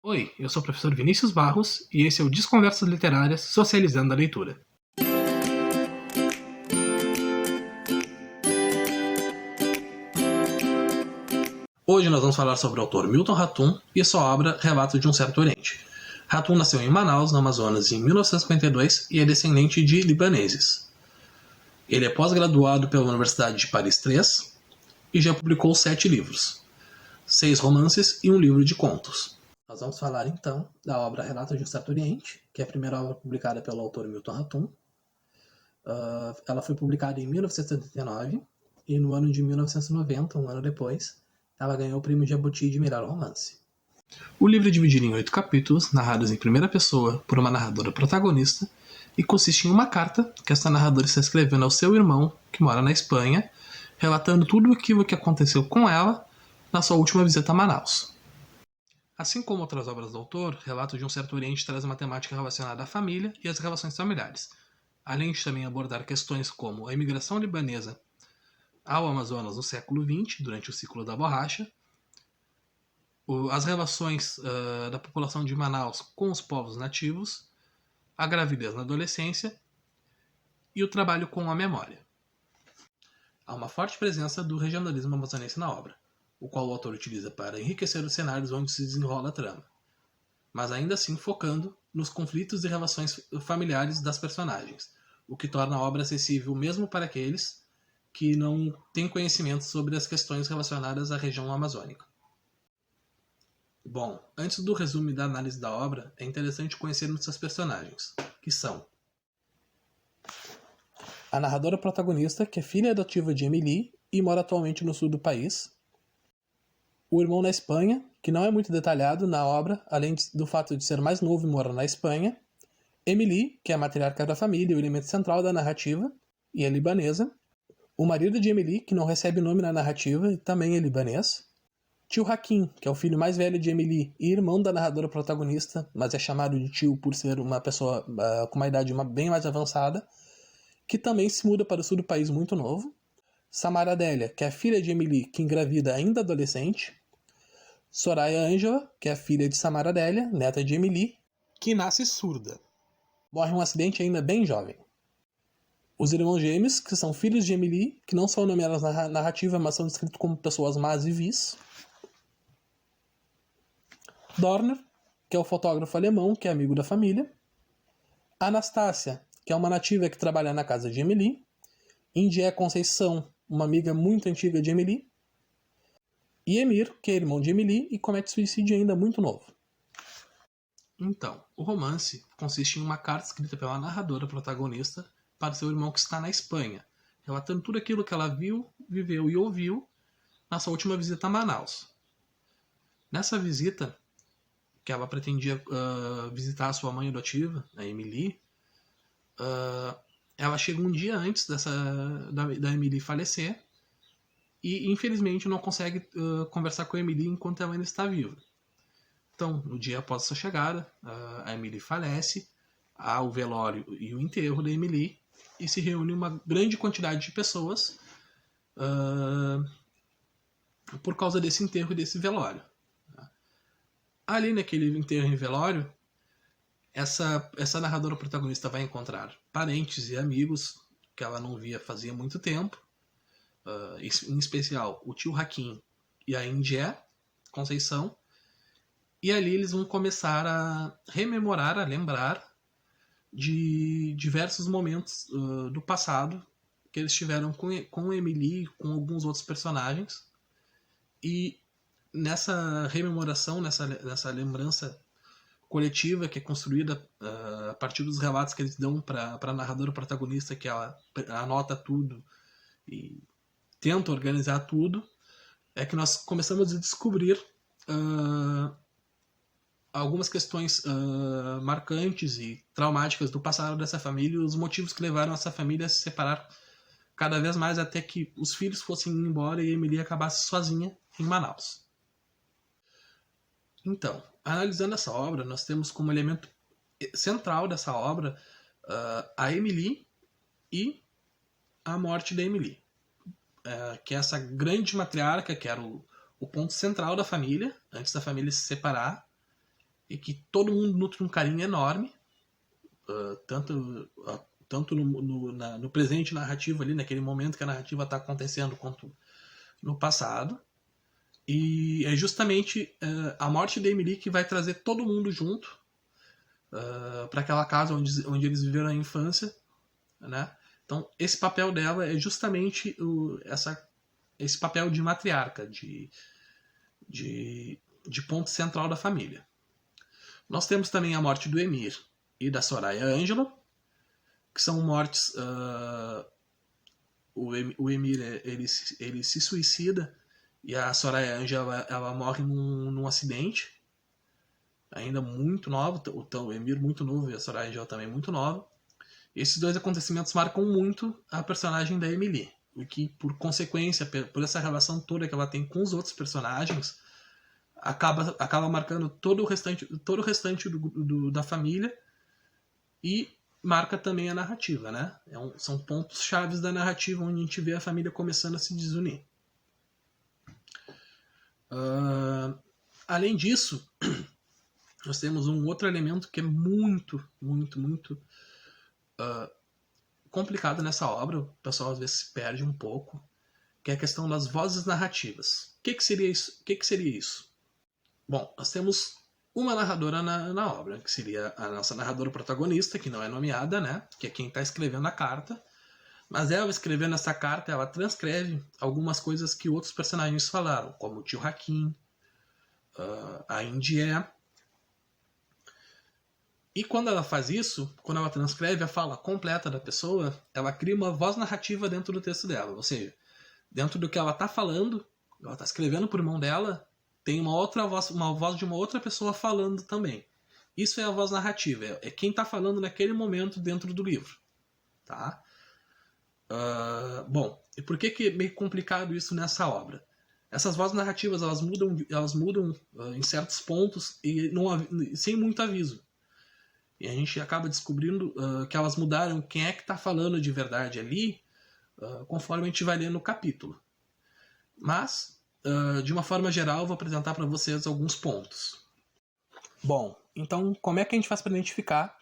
Oi, eu sou o professor Vinícius Barros e esse é o Desconversas Literárias Socializando a Leitura. Hoje nós vamos falar sobre o autor Milton Ratum e sua obra Relato de um Certo Oriente. Ratum nasceu em Manaus, no Amazonas, em 1952 e é descendente de libaneses. Ele é pós-graduado pela Universidade de Paris III e já publicou 7 livros, 6 romances e um livro de contos. Nós vamos falar então da obra Relato de um Certo Oriente, que é a primeira obra publicada pelo autor Milton Ratum. Ela foi publicada em 1979 e no ano de 1990, um ano depois, ela ganhou o prêmio Jabuti de melhor romance. O livro é dividido em 8 capítulos, narrados em primeira pessoa por uma narradora protagonista, e consiste em uma carta que essa narradora está escrevendo ao seu irmão, que mora na Espanha, relatando tudo aquilo que aconteceu com ela na sua última visita a Manaus. Assim como outras obras do autor, Relato de um Certo Oriente traz uma temática relacionada à família e às relações familiares, além de também abordar questões como a imigração libanesa ao Amazonas no século XX, durante o ciclo da borracha, as relações da população de Manaus com os povos nativos, a gravidez na adolescência e o trabalho com a memória. Há uma forte presença do regionalismo amazonense na obra, o qual o autor utiliza para enriquecer os cenários onde se desenrola a trama, mas ainda assim focando nos conflitos e relações familiares das personagens, o que torna a obra acessível mesmo para aqueles que não têm conhecimento sobre as questões relacionadas à região amazônica. Bom, antes do resumo e da análise da obra, é interessante conhecermos seus personagens, que são a narradora protagonista, que é filha adotiva de Emily e mora atualmente no sul do país, o irmão na Espanha, que não é muito detalhado na obra, além do fato de ser mais novo e morar na Espanha, Emily, que é a matriarca da família e o elemento central da narrativa, e é libanesa, o marido de Emily, que não recebe nome na narrativa e também é libanês, tio Hakim, que é o filho mais velho de Emily e irmão da narradora protagonista, mas é chamado de tio por ser uma pessoa com uma idade bem mais avançada, que também se muda para o sul do país muito novo, Samara Adélia, que é a filha de Emily, que engravida ainda adolescente, Soraya Ângela, que é a filha de Samara Adélia, neta de Emily, que nasce surda. Morre em um acidente ainda bem jovem. Os irmãos gêmeos, que são filhos de Emily, que não são nomeados na narrativa, mas são descritos como pessoas más e vis. Dorner, que é o fotógrafo alemão, que é amigo da família. Anastácia, que é uma nativa que trabalha na casa de Emily. Indie Conceição, uma amiga muito antiga de Emily. E Emir, que é irmão de Emily e comete suicídio ainda muito novo. Então, o romance consiste em uma carta escrita pela narradora protagonista para seu irmão que está na Espanha, relatando tudo aquilo que ela viu, viveu e ouviu na sua última visita a Manaus. Nessa visita, que ela pretendia visitar a sua mãe adotiva, a Emily, ela chega um dia antes da Emily falecer e, infelizmente, não consegue conversar com a Emily enquanto ela ainda está viva. Então, no dia após sua chegada, a Emily falece, há o velório e o enterro da Emily, e se reúne uma grande quantidade de pessoas por causa desse enterro e desse velório. Ali naquele enterro e velório, essa narradora protagonista vai encontrar parentes e amigos que ela não via fazia muito tempo, em especial o tio Hakim e a Indie Conceição, e ali eles vão começar a rememorar, a lembrar de diversos momentos do passado que eles tiveram com Emily e com alguns outros personagens. E nessa rememoração, nessa lembrança coletiva que é construída a partir dos relatos que eles dão para a narradora protagonista, que ela anota tudo e tenta organizar tudo, é que nós começamos a descobrir algumas questões marcantes e traumáticas do passado dessa família e os motivos que levaram essa família a se separar cada vez mais até que os filhos fossem embora e a Emily acabasse sozinha em Manaus. Então, analisando essa obra, nós temos como elemento central dessa obra a Emily e a morte da Emily, que é essa grande matriarca que era o ponto central da família, antes da família se separar, e que todo mundo nutre um carinho enorme, tanto no presente narrativo ali, naquele momento que a narrativa está acontecendo, quanto no passado. E é justamente a morte da Emily que vai trazer todo mundo junto para aquela casa onde eles viveram a infância, né? Então, esse papel dela é justamente esse papel de matriarca, de ponto central da família. Nós temos também a morte do Emir e da Soraya Angela, que são mortes... o Emir ele se suicida e a Soraya Angela ela morre num acidente, ainda muito nova, o Emir muito novo e a Soraya Angela também muito nova. Esses dois acontecimentos marcam muito a personagem da Emily, o que, por consequência, por essa relação toda que ela tem com os outros personagens, acaba marcando todo o restante da família e marca também a narrativa, né? São pontos chaves da narrativa onde a gente vê a família começando a se desunir. Além disso, nós temos um outro elemento que é muito complicado nessa obra, o pessoal às vezes se perde um pouco, que é a questão das vozes narrativas. O que seria isso? Bom, nós temos uma narradora na obra, que seria a nossa narradora protagonista, que não é nomeada, né? Que é quem está escrevendo a carta. Mas ela, escrevendo essa carta, ela transcreve algumas coisas que outros personagens falaram, como o tio Hakim, a Indie. E quando ela faz isso, quando ela transcreve a fala completa da pessoa, ela cria uma voz narrativa dentro do texto dela. Ou seja, dentro do que ela está falando, ela está escrevendo por mão dela, tem uma voz de uma outra pessoa falando também. Isso é a voz narrativa, é quem está falando naquele momento dentro do livro. Tá? Bom, e por que é meio complicado isso nessa obra? Essas vozes narrativas elas mudam em certos pontos e sem muito aviso. E a gente acaba descobrindo que elas mudaram quem é que está falando de verdade ali, conforme a gente vai lendo o capítulo. Mas, de uma forma geral, eu vou apresentar para vocês alguns pontos. Bom, então como é que a gente faz para identificar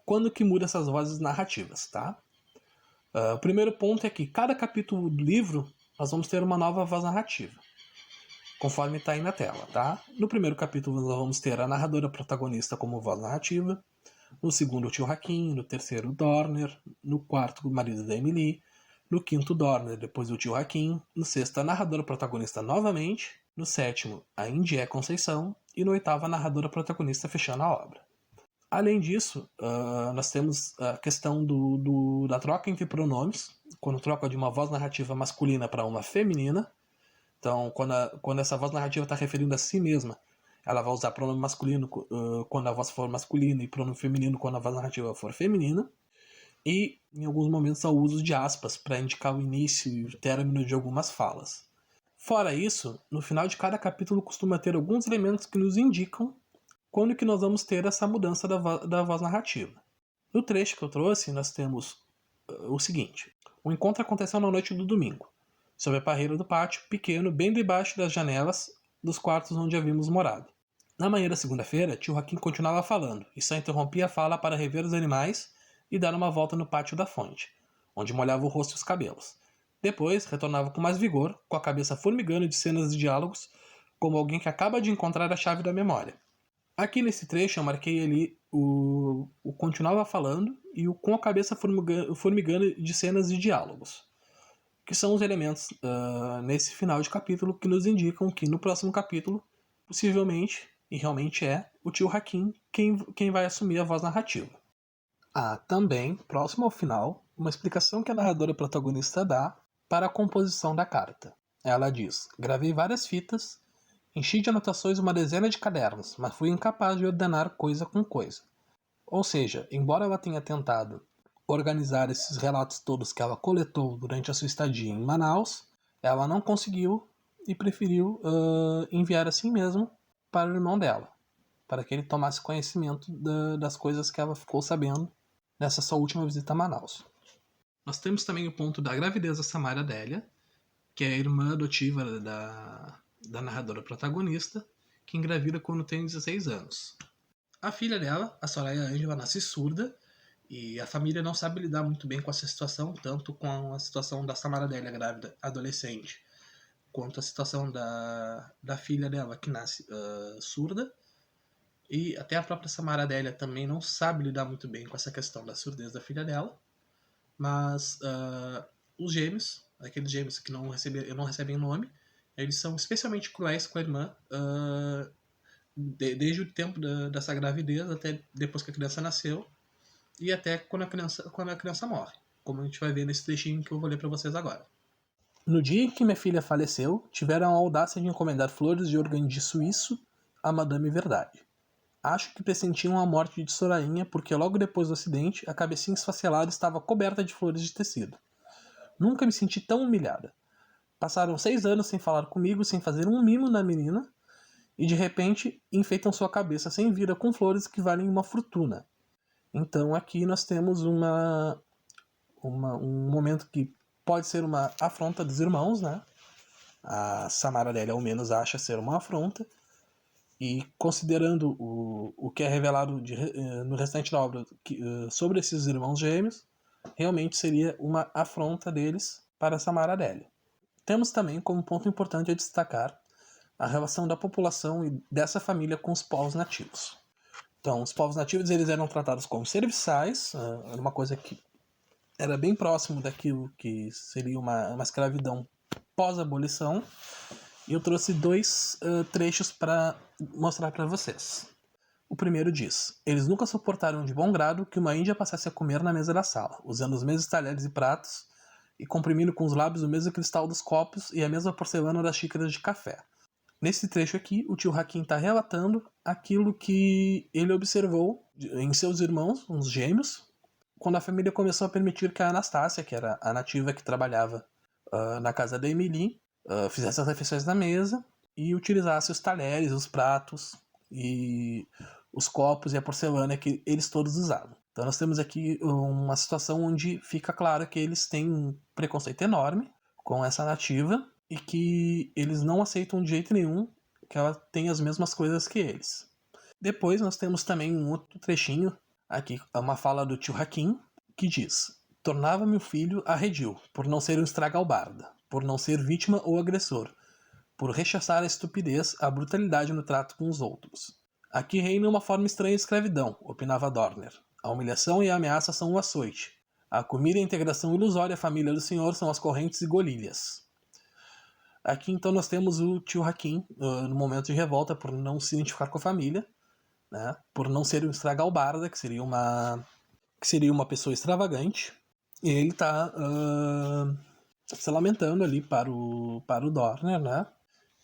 quando que muda essas vozes narrativas, tá? O primeiro ponto é que cada capítulo do livro nós vamos ter uma nova voz narrativa, conforme está aí na tela, tá? No primeiro capítulo nós vamos ter a narradora protagonista como voz narrativa, no segundo o tio Hakim, no terceiro o Dorner, no quarto o marido da Emily, no quinto o Dorner, depois o tio Hakim, no sexto a narradora protagonista novamente, no sétimo a Indie Conceição e no oitavo a narradora protagonista fechando a obra. Além disso, nós temos a questão da troca entre pronomes, quando troca de uma voz narrativa masculina para uma feminina. Então, quando essa voz narrativa está referindo a si mesma, ela vai usar pronome masculino quando a voz for masculina e pronome feminino quando a voz narrativa for feminina. E, em alguns momentos, há o uso de aspas para indicar o início e o término de algumas falas. Fora isso, no final de cada capítulo costuma ter alguns elementos que nos indicam quando que nós vamos ter essa mudança da voz narrativa. No trecho que eu trouxe, nós temos o seguinte. O encontro aconteceu na noite do domingo, sob a parreira do pátio, pequeno, bem debaixo das janelas dos quartos onde havíamos morado. Na manhã da segunda-feira, tio Hakim continuava falando, e só interrompia a fala para rever os animais e dar uma volta no pátio da fonte, onde molhava o rosto e os cabelos. Depois, retornava com mais vigor, com a cabeça formigando de cenas e diálogos, como alguém que acaba de encontrar a chave da memória. Aqui nesse trecho eu marquei ali o continuava falando e o com a cabeça formigando de cenas e diálogos, que são os elementos nesse final de capítulo que nos indicam que no próximo capítulo, possivelmente, e realmente é, o tio Hakim quem vai assumir a voz narrativa. Há também, próximo ao final, uma explicação que a narradora protagonista dá para a composição da carta. Ela diz: gravei várias fitas, enchi de anotações uma dezena de cadernos, mas fui incapaz de ordenar coisa com coisa. Ou seja, embora ela tenha tentado organizar esses relatos todos que ela coletou durante a sua estadia em Manaus, ela não conseguiu e preferiu enviar assim mesmo para o irmão dela, para que ele tomasse conhecimento das coisas que ela ficou sabendo nessa sua última visita a Manaus. Nós temos também o ponto da gravidez da Samara Adélia, que é a irmã adotiva da narradora protagonista, que engravida quando tem 16 anos. A filha dela, a Soraya Angela, nasce surda e a família não sabe lidar muito bem com essa situação, tanto com a situação da Samara Adélia grávida adolescente, quanto a situação da filha dela, que nasce surda. E até a própria Samara Adélia também não sabe lidar muito bem com essa questão da surdez da filha dela. Mas os gêmeos, aqueles gêmeos que não recebem nome, eles são especialmente cruéis com a irmã, desde o tempo dessa gravidez até depois que a criança nasceu e até quando a criança morre, como a gente vai ver nesse trechinho que eu vou ler para vocês agora. No dia em que minha filha faleceu, tiveram a audácia de encomendar flores de organdi suíço a Madame Verdade. Acho que pressentiam a morte de Sorainha, porque logo depois do acidente, a cabecinha esfacelada estava coberta de flores de tecido. Nunca me senti tão humilhada. Passaram 6 anos sem falar comigo, sem fazer um mimo na menina, e de repente enfeitam sua cabeça sem vida com flores que valem uma fortuna. Então aqui nós temos um momento que pode ser uma afronta dos irmãos, né? A Samara Adélia ao menos acha ser uma afronta, e considerando o que é revelado no restante da obra sobre esses irmãos gêmeos, realmente seria uma afronta deles para Samara Adélia. Temos também como ponto importante a destacar a relação da população e dessa família com os povos nativos. Então, os povos nativos eles eram tratados como serviçais, era uma coisa que era bem próximo daquilo que seria uma escravidão pós-abolição. E eu trouxe 2 trechos para mostrar para vocês. O primeiro diz: eles nunca suportaram de bom grado que uma índia passasse a comer na mesa da sala, usando os mesmos talheres e pratos e comprimindo com os lábios o mesmo cristal dos copos e a mesma porcelana das xícaras de café. Nesse trecho aqui, o tio Hakim está relatando aquilo que ele observou em seus irmãos, uns gêmeos, quando a família começou a permitir que a Anastácia, que era a nativa que trabalhava na casa da Emily, fizesse as refeições na mesa e utilizasse os talheres, os pratos e os copos e a porcelana que eles todos usavam. Então nós temos aqui uma situação onde fica claro que eles têm um preconceito enorme com essa nativa e que eles não aceitam de jeito nenhum que ela tenha as mesmas coisas que eles. Depois nós temos também um outro trechinho, aqui uma fala do tio Hakim, que diz: tornava-me o filho arredio, por não ser um estragalbarda, por não ser vítima ou agressor, por rechaçar a estupidez, a brutalidade no trato com os outros. Aqui reina uma forma estranha de escravidão, opinava Dorner. A humilhação e a ameaça são o açoite. A comida e a integração ilusória à família do senhor são as correntes e golilhas. Aqui então nós temos o tio Hakim no momento de revolta por não se identificar com a família, né, por não ser um estragalbarda, que seria uma pessoa extravagante, e ele está se lamentando ali para o Dorner, né?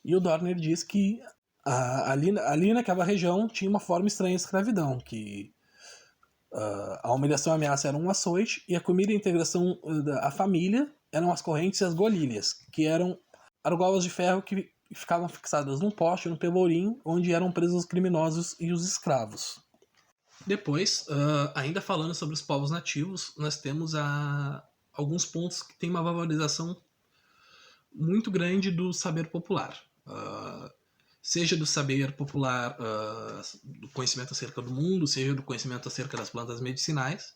E o Dorner diz que ali naquela região tinha uma forma estranha de escravidão, que a humilhação e a ameaça eram um açoite, e a comida e a integração da família eram as correntes e as golilhas, que eram argolas de ferro que ficavam fixadas num poste, num pelourinho, onde eram presos os criminosos e os escravos. Depois, ainda falando sobre os povos nativos, nós temos alguns pontos que têm uma valorização muito grande do saber popular. Seja do saber popular, do conhecimento acerca do mundo, seja do conhecimento acerca das plantas medicinais.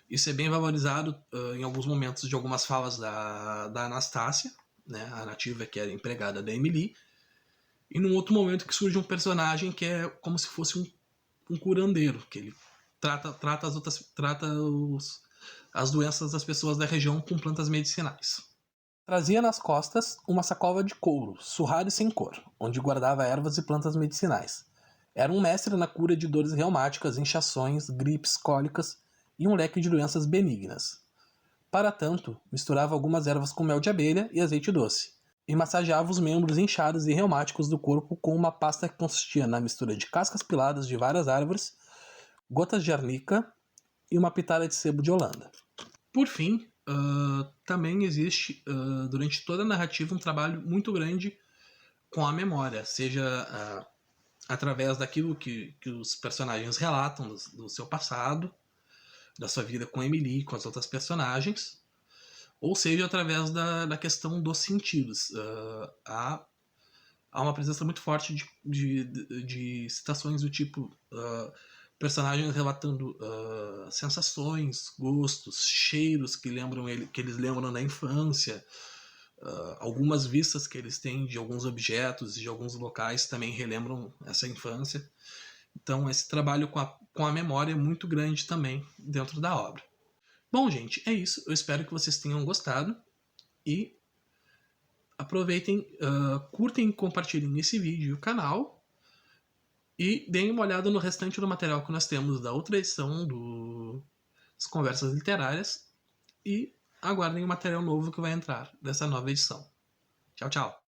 Isso é bem valorizado em alguns momentos de algumas falas da Anastácia, né, a nativa que era empregada da Emily, e num outro momento que surge um personagem que é como se fosse um curandeiro, que ele trata as doenças das pessoas da região com plantas medicinais. Trazia nas costas uma sacola de couro, surrada e sem cor, onde guardava ervas e plantas medicinais. Era um mestre na cura de dores reumáticas, inchações, gripes, cólicas e um leque de doenças benignas. Para tanto, misturava algumas ervas com mel de abelha e azeite doce, e massageava os membros inchados e reumáticos do corpo com uma pasta que consistia na mistura de cascas piladas de várias árvores, gotas de arnica e uma pitada de sebo de Holanda. Por fim, também existe, durante toda a narrativa, um trabalho muito grande com a memória, seja através daquilo que os personagens relatam do seu passado, da sua vida com Emily, com as outras personagens, ou seja, através da questão dos sentidos. Há há uma presença muito forte de citações do tipo personagens relatando sensações, gostos, cheiros que eles lembram da infância, algumas vistas que eles têm de alguns objetos e de alguns locais também relembram essa infância. Então esse trabalho com a memória é muito grande também dentro da obra. Bom, gente, é isso. Eu espero que vocês tenham gostado e aproveitem, curtem e compartilhem esse vídeo e o canal e deem uma olhada no restante do material que nós temos da outra edição das Conversas Literárias e aguardem o material novo que vai entrar dessa nova edição. Tchau, tchau!